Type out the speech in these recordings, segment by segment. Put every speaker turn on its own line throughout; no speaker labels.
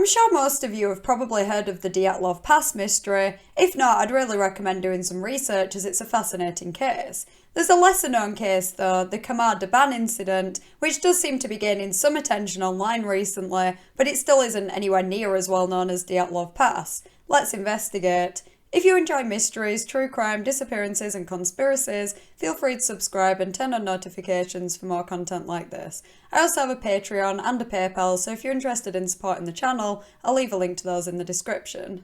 I'm sure most of you have probably heard of the Dyatlov Pass mystery. If not, I'd really recommend doing some research as it's a fascinating case. There's a lesser known case though, the Khamar-Daban incident, which does seem to be gaining some attention online recently, but it still isn't anywhere near as well known as Dyatlov Pass. Let's investigate. If you enjoy mysteries, true crime, disappearances and conspiracies, feel free to subscribe and turn on notifications for more content like this. I also have a Patreon and a PayPal, so if you're interested in supporting the channel, I'll leave a link to those in the description.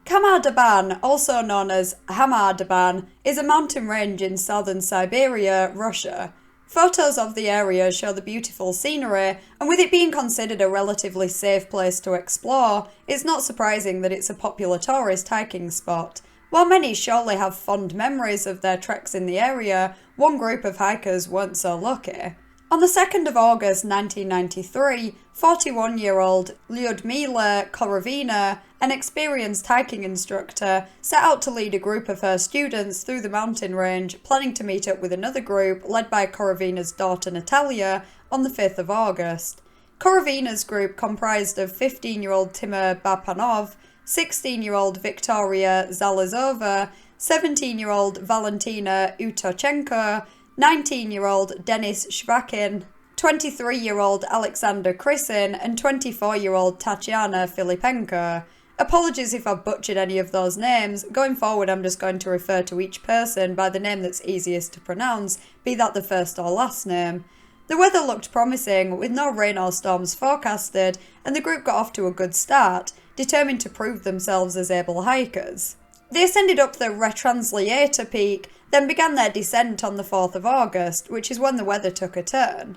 Khamar-Daban, also known as Hamar-Daban, is a mountain range in Southern Siberia, Russia. Photos of the area show the beautiful scenery, and with it being considered a relatively safe place to explore, it's not surprising that it's a popular tourist hiking spot. While many surely have fond memories of their treks in the area, one group of hikers weren't so lucky. On the 2nd of August 1993, 41-year-old Lyudmila Korovina, an experienced hiking instructor, set out to lead a group of her students through the mountain range, planning to meet up with another group led by Korovina's daughter Natalia on the 5th of August. Korovina's group comprised of 15-year-old Timur Bapanov, 16-year-old Victoria Zalazova, 17-year-old Valentina Utochenko, 19-year-old Denis Shvakin, 23-year-old Alexander Krysin, and 24-year-old Tatiana Filipenko. Apologies if I've butchered any of those names. Going forward, I'm just going to refer to each person by the name that's easiest to pronounce, be that the first or last name. The weather looked promising, with no rain or storms forecasted, and the group got off to a good start, determined to prove themselves as able hikers. They ascended up the Retranslator peak, then began their descent on the 4th of August, which is when the weather took a turn.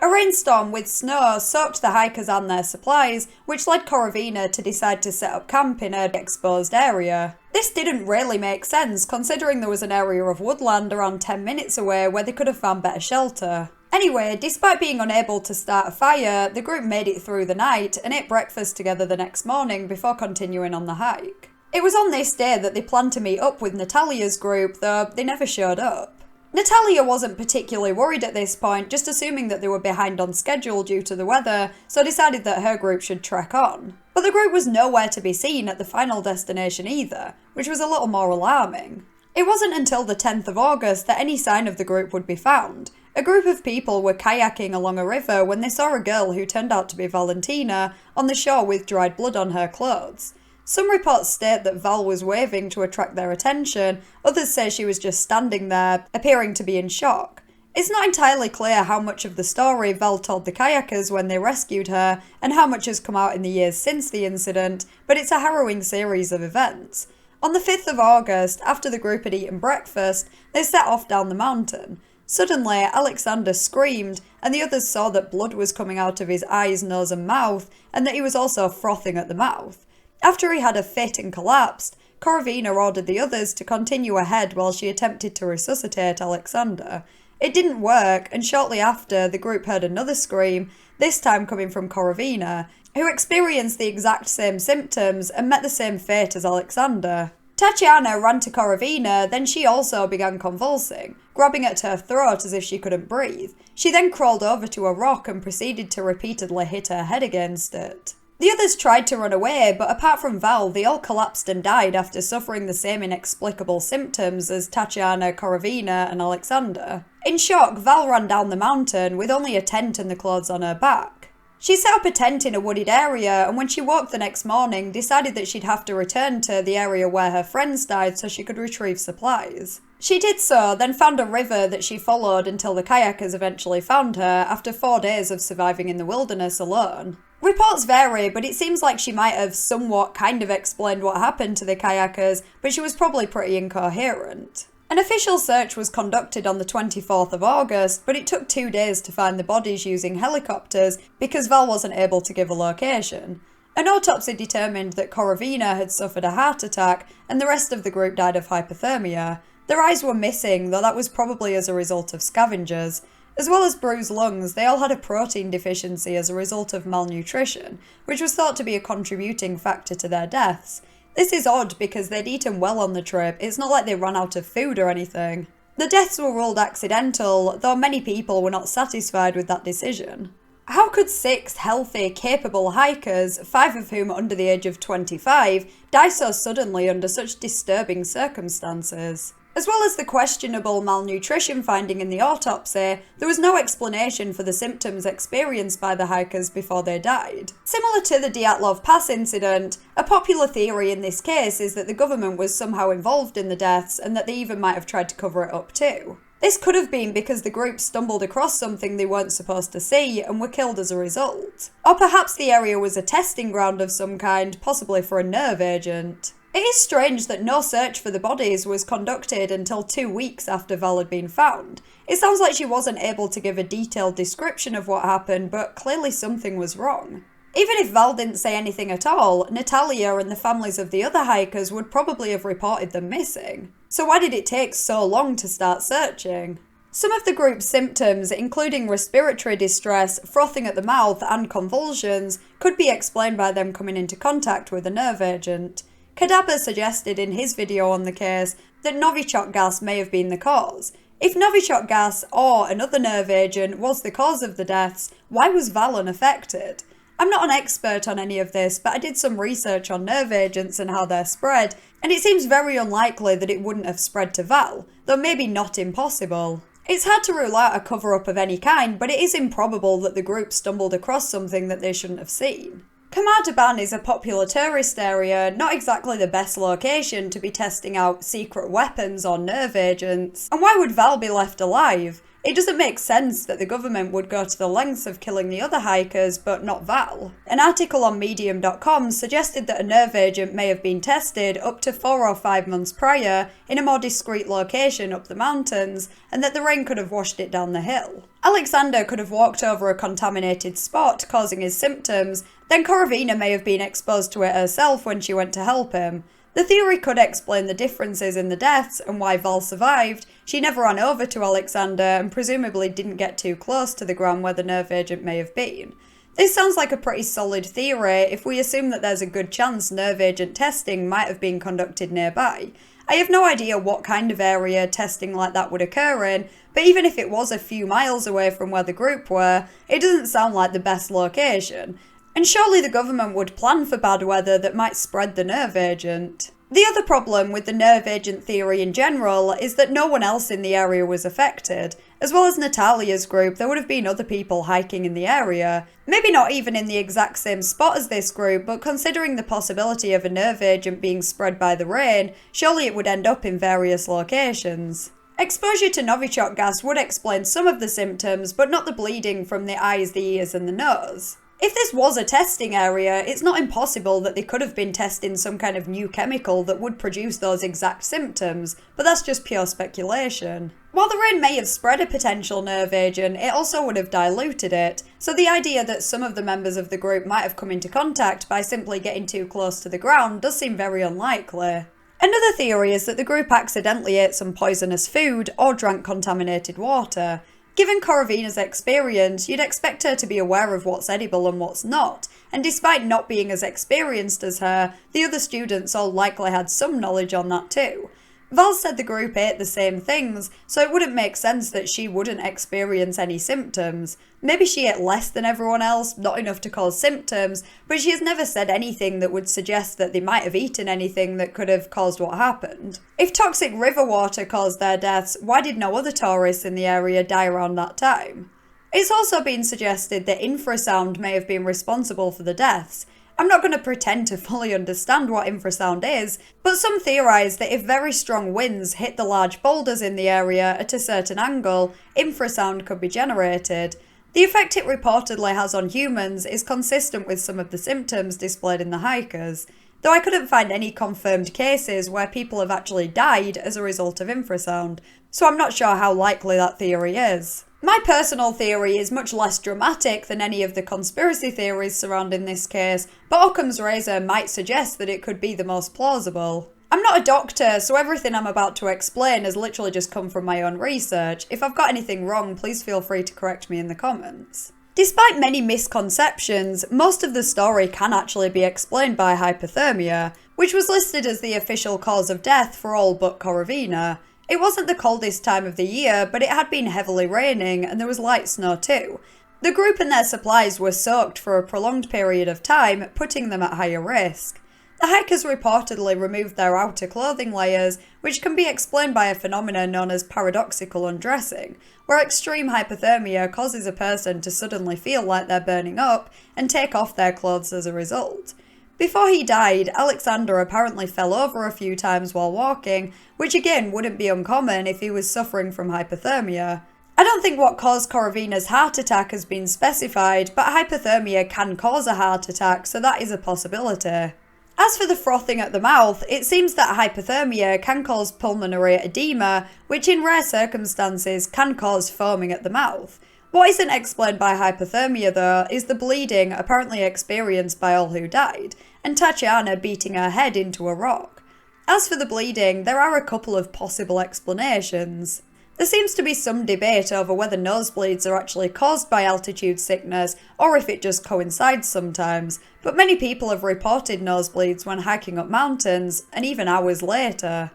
A rainstorm with snow soaked the hikers and their supplies, which led Korovina to decide to set up camp in an exposed area. This didn't really make sense, considering there was an area of woodland around 10 minutes away where they could have found better shelter. Anyway, despite being unable to start a fire, the group made it through the night and ate breakfast together the next morning before continuing on the hike. It was on this day that they planned to meet up with Natalia's group, though they never showed up. Natalia wasn't particularly worried at this point, just assuming that they were behind on schedule due to the weather, so decided that her group should trek on. But the group was nowhere to be seen at the final destination either, which was a little more alarming. It wasn't until the 10th of August that any sign of the group would be found. A group of people were kayaking along a river when they saw a girl who turned out to be Valentina on the shore with dried blood on her clothes. Some reports state that Val was waving to attract their attention, others say she was just standing there, appearing to be in shock. It's not entirely clear how much of the story Val told the kayakers when they rescued her, and how much has come out in the years since the incident, but it's a harrowing series of events. On the 5th of August, after the group had eaten breakfast, they set off down the mountain. Suddenly, Alexander screamed, and the others saw that blood was coming out of his eyes, nose and mouth, and that he was also frothing at the mouth. After he had a fit and collapsed, Korovina ordered the others to continue ahead while she attempted to resuscitate Alexander. It didn't work, and shortly after, the group heard another scream, this time coming from Korovina, who experienced the exact same symptoms and met the same fate as Alexander. Tatiana ran to Korovina, then she also began convulsing, grabbing at her throat as if she couldn't breathe. She then crawled over to a rock and proceeded to repeatedly hit her head against it. The others tried to run away, but apart from Val, they all collapsed and died after suffering the same inexplicable symptoms as Tatiana, Korovina and Alexander. In shock, Val ran down the mountain with only a tent and the clothes on her back. She set up a tent in a wooded area, and when she woke the next morning, decided that she'd have to return to the area where her friends died so she could retrieve supplies. She did so, then found a river that she followed until the kayakers eventually found her after 4 days of surviving in the wilderness alone. Reports vary, but it seems like she might have somewhat kind of explained what happened to the kayakers, but she was probably pretty incoherent. An official search was conducted on the 24th of August, but it took 2 days to find the bodies using helicopters because Val wasn't able to give a location. An autopsy determined that Korovina had suffered a heart attack and the rest of the group died of hypothermia. Their eyes were missing, though that was probably as a result of scavengers. As well as bruised lungs, they all had a protein deficiency as a result of malnutrition, which was thought to be a contributing factor to their deaths. This is odd because they'd eaten well on the trip, it's not like they ran out of food or anything. The deaths were ruled accidental, though many people were not satisfied with that decision. How could 6 healthy, capable hikers, 5 of whom under the age of 25, die so suddenly under such disturbing circumstances? As well as the questionable malnutrition finding in the autopsy, there was no explanation for the symptoms experienced by the hikers before they died. Similar to the Dyatlov Pass incident, a popular theory in this case is that the government was somehow involved in the deaths and that they even might have tried to cover it up too. This could have been because the group stumbled across something they weren't supposed to see and were killed as a result. Or perhaps the area was a testing ground of some kind, possibly for a nerve agent. It is strange that no search for the bodies was conducted until 2 weeks after Val had been found. It sounds like she wasn't able to give a detailed description of what happened, but clearly something was wrong. Even if Val didn't say anything at all, Natalia and the families of the other hikers would probably have reported them missing. So why did it take so long to start searching? Some of the group's symptoms, including respiratory distress, frothing at the mouth, and convulsions, could be explained by them coming into contact with a nerve agent. Kadaba suggested in his video on the case that Novichok gas may have been the cause. If Novichok gas or another nerve agent was the cause of the deaths, why was Val unaffected? I'm not an expert on any of this, but I did some research on nerve agents and how they're spread, and it seems very unlikely that it wouldn't have spread to Val, though maybe not impossible. It's hard to rule out a cover-up of any kind, but it is improbable that the group stumbled across something that they shouldn't have seen. Khamar-Daban is a popular tourist area, not exactly the best location to be testing out secret weapons or nerve agents. And why would Val be left alive? It doesn't make sense that the government would go to the lengths of killing the other hikers, but not Val. An article on Medium.com suggested that a nerve agent may have been tested up to 4 or 5 months prior in a more discreet location up the mountains, and that the rain could have washed it down the hill. Alexander could have walked over a contaminated spot, causing his symptoms, then Korovina may have been exposed to it herself when she went to help him. The theory could explain the differences in the deaths and why Val survived. She never ran over to Alexander and presumably didn't get too close to the ground where the nerve agent may have been. This sounds like a pretty solid theory if we assume that there's a good chance nerve agent testing might have been conducted nearby. I have no idea what kind of area testing like that would occur in, but even if it was a few miles away from where the group were, it doesn't sound like the best location. And surely the government would plan for bad weather that might spread the nerve agent. The other problem with the nerve agent theory in general is that no one else in the area was affected. As well as Natalia's group, there would have been other people hiking in the area. Maybe not even in the exact same spot as this group, but considering the possibility of a nerve agent being spread by the rain, surely it would end up in various locations. Exposure to Novichok gas would explain some of the symptoms, but not the bleeding from the eyes, the ears, and the nose. If this was a testing area, it's not impossible that they could have been testing some kind of new chemical that would produce those exact symptoms, but that's just pure speculation. While the rain may have spread a potential nerve agent, it also would have diluted it, so the idea that some of the members of the group might have come into contact by simply getting too close to the ground does seem very unlikely. Another theory is that the group accidentally ate some poisonous food or drank contaminated water. Given Korovina's experience, you'd expect her to be aware of what's edible and what's not, and despite not being as experienced as her, the other students all likely had some knowledge on that too. Val said the group ate the same things, so it wouldn't make sense that she wouldn't experience any symptoms. Maybe she ate less than everyone else, not enough to cause symptoms, but she has never said anything that would suggest that they might have eaten anything that could have caused what happened. If toxic river water caused their deaths, why did no other tourists in the area die around that time? It's also been suggested that infrasound may have been responsible for the deaths. I'm not going to pretend to fully understand what infrasound is, but some theorise that if very strong winds hit the large boulders in the area at a certain angle, infrasound could be generated. The effect it reportedly has on humans is consistent with some of the symptoms displayed in the hikers, though I couldn't find any confirmed cases where people have actually died as a result of infrasound, so I'm not sure how likely that theory is. My personal theory is much less dramatic than any of the conspiracy theories surrounding this case, but Occam's razor might suggest that it could be the most plausible. I'm not a doctor, so everything I'm about to explain has literally just come from my own research. If I've got anything wrong, please feel free to correct me in the comments. Despite many misconceptions, most of the story can actually be explained by hypothermia, which was listed as the official cause of death for all but Korovina. It wasn't the coldest time of the year, but it had been heavily raining and there was light snow too. The group and their supplies were soaked for a prolonged period of time, putting them at higher risk. The hikers reportedly removed their outer clothing layers, which can be explained by a phenomenon known as paradoxical undressing, where extreme hypothermia causes a person to suddenly feel like they're burning up and take off their clothes as a result. Before he died, Alexander apparently fell over a few times while walking, which again wouldn't be uncommon if he was suffering from hypothermia. I don't think what caused Korovina's heart attack has been specified, but hypothermia can cause a heart attack, so that is a possibility. As for the frothing at the mouth, it seems that hypothermia can cause pulmonary edema, which in rare circumstances can cause foaming at the mouth. What isn't explained by hypothermia though is the bleeding apparently experienced by all who died, and Tatiana beating her head into a rock. As for the bleeding, there are a couple of possible explanations. There seems to be some debate over whether nosebleeds are actually caused by altitude sickness or if it just coincides sometimes, but many people have reported nosebleeds when hiking up mountains, and even hours later.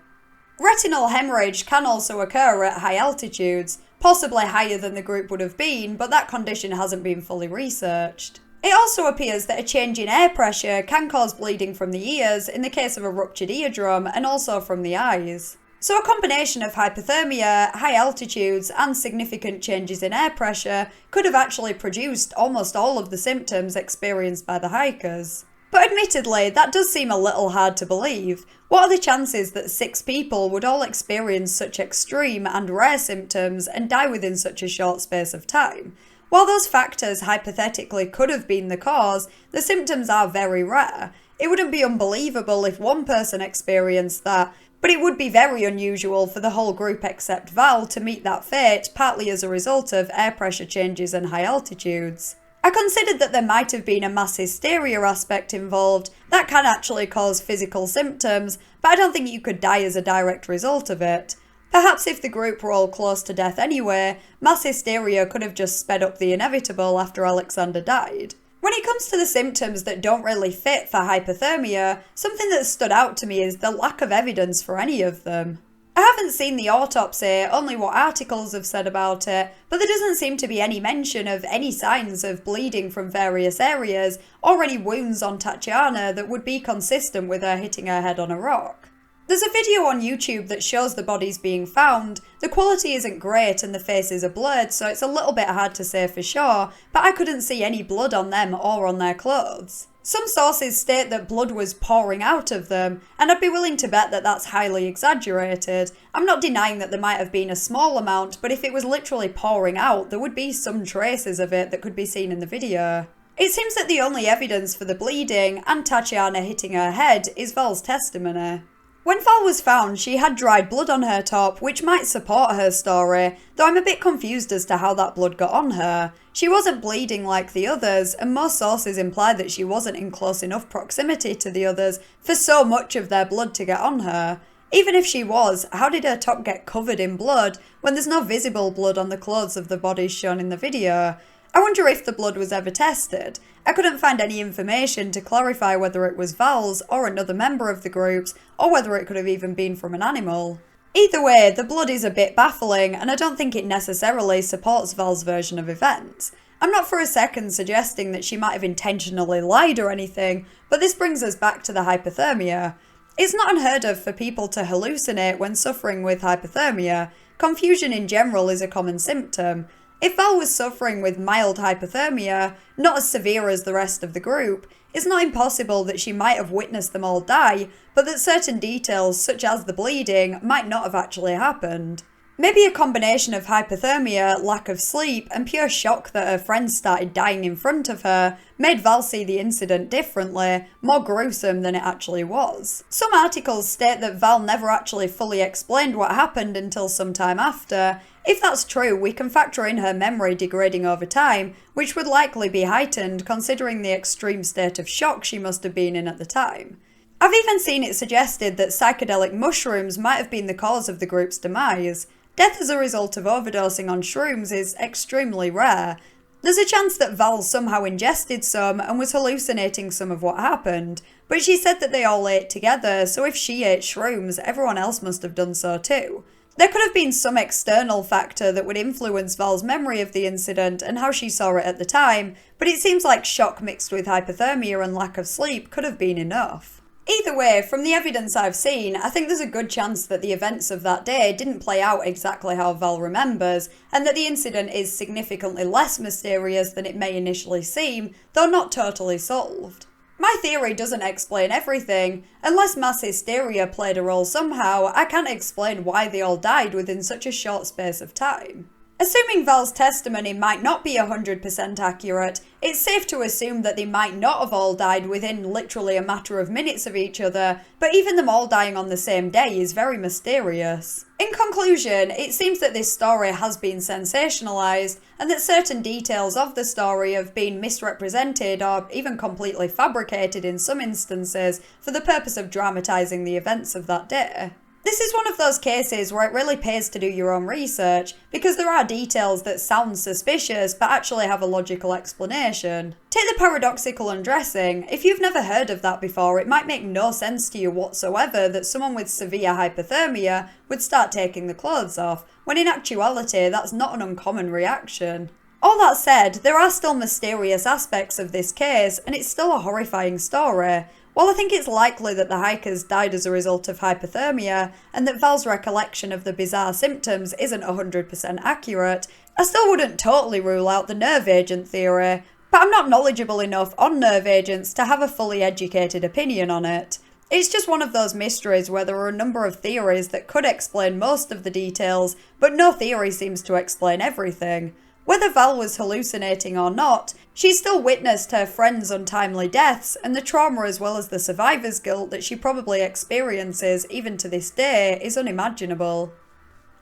Retinal hemorrhage can also occur at high altitudes, possibly higher than the group would have been, but that condition hasn't been fully researched. It also appears that a change in air pressure can cause bleeding from the ears in the case of a ruptured eardrum and also from the eyes. So a combination of hypothermia, high altitudes and significant changes in air pressure could have actually produced almost all of the symptoms experienced by the hikers. But admittedly, that does seem a little hard to believe. What are the chances that 6 people would all experience such extreme and rare symptoms and die within such a short space of time? While those factors hypothetically could have been the cause, the symptoms are very rare. It wouldn't be unbelievable if one person experienced that, but it would be very unusual for the whole group except Val to meet that fate, partly as a result of air pressure changes and high altitudes. I considered that there might have been a mass hysteria aspect involved that can actually cause physical symptoms, but I don't think you could die as a direct result of it. Perhaps if the group were all close to death anyway, mass hysteria could have just sped up the inevitable after Alexander died. When it comes to the symptoms that don't really fit for hypothermia, something that stood out to me is the lack of evidence for any of them. I haven't seen the autopsy, only what articles have said about it, but there doesn't seem to be any mention of any signs of bleeding from various areas or any wounds on Tatiana that would be consistent with her hitting her head on a rock. There's a video on YouTube that shows the bodies being found. The quality isn't great and the faces are blurred, so it's a little bit hard to say for sure, but I couldn't see any blood on them or on their clothes. Some sources state that blood was pouring out of them, and I'd be willing to bet that that's highly exaggerated. I'm not denying that there might have been a small amount, but if it was literally pouring out, there would be some traces of it that could be seen in the video. It seems that the only evidence for the bleeding and Tatiana hitting her head is Val's testimony. When Val was found, she had dried blood on her top, which might support her story, though I'm a bit confused as to how that blood got on her. She wasn't bleeding like the others, and most sources imply that she wasn't in close enough proximity to the others for so much of their blood to get on her. Even if she was, how did her top get covered in blood when there's no visible blood on the clothes of the bodies shown in the video? I wonder if the blood was ever tested. I couldn't find any information to clarify whether it was Val's or another member of the group's, or whether it could have even been from an animal. Either way, the blood is a bit baffling, and I don't think it necessarily supports Val's version of events. I'm not for a second suggesting that she might have intentionally lied or anything, but this brings us back to the hypothermia. It's not unheard of for people to hallucinate when suffering with hypothermia. Confusion in general is a common symptom. If Val was suffering with mild hypothermia, not as severe as the rest of the group, it's not impossible that she might have witnessed them all die, but that certain details, such as the bleeding, might not have actually happened. Maybe a combination of hypothermia, lack of sleep, and pure shock that her friends started dying in front of her made Val see the incident differently, more gruesome than it actually was. Some articles state that Val never actually fully explained what happened until some time after. If that's true, we can factor in her memory degrading over time, which would likely be heightened considering the extreme state of shock she must have been in at the time. I've even seen it suggested that psychedelic mushrooms might have been the cause of the group's demise. Death as a result of overdosing on shrooms is extremely rare. There's a chance that Val somehow ingested some and was hallucinating some of what happened, but she said that they all ate together, so if she ate shrooms, everyone else must have done so too. There could have been some external factor that would influence Val's memory of the incident and how she saw it at the time, but it seems like shock mixed with hypothermia and lack of sleep could have been enough. Either way, from the evidence I've seen, I think there's a good chance that the events of that day didn't play out exactly how Val remembers, and that the incident is significantly less mysterious than it may initially seem, though not totally solved. My theory doesn't explain everything. Unless mass hysteria played a role somehow, I can't explain why they all died within such a short space of time. Assuming Val's testimony might not be 100% accurate, it's safe to assume that they might not have all died within literally a matter of minutes of each other, but even them all dying on the same day is very mysterious. In conclusion, it seems that this story has been sensationalised, and that certain details of the story have been misrepresented or even completely fabricated in some instances for the purpose of dramatising the events of that day. This is one of those cases where it really pays to do your own research, because there are details that sound suspicious but actually have a logical explanation. Take the paradoxical undressing. If you've never heard of that before, it might make no sense to you whatsoever that someone with severe hypothermia would start taking the clothes off, when in actuality that's not an uncommon reaction. All that said, there are still mysterious aspects of this case, and it's still a horrifying story. While I think it's likely that the hikers died as a result of hypothermia, and that Val's recollection of the bizarre symptoms isn't 100% accurate, I still wouldn't totally rule out the nerve agent theory, but I'm not knowledgeable enough on nerve agents to have a fully educated opinion on it. It's just one of those mysteries where there are a number of theories that could explain most of the details, but no theory seems to explain everything. Whether Val was hallucinating or not, she still witnessed her friend's untimely deaths, and the trauma as well as the survivor's guilt that she probably experiences even to this day is unimaginable.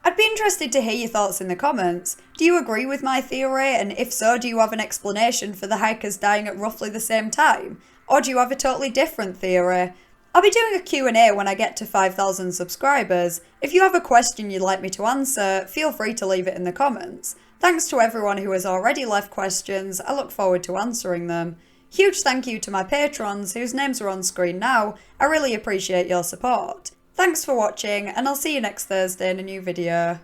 I'd be interested to hear your thoughts in the comments. Do you agree with my theory, and if so, do you have an explanation for the hikers dying at roughly the same time? Or do you have a totally different theory? I'll be doing a Q&A when I get to 5,000 subscribers. If you have a question you'd like me to answer, feel free to leave it in the comments. Thanks to everyone who has already left questions, I look forward to answering them. Huge thank you to my patrons whose names are on screen now, I really appreciate your support. Thanks for watching, and I'll see you next Thursday in a new video.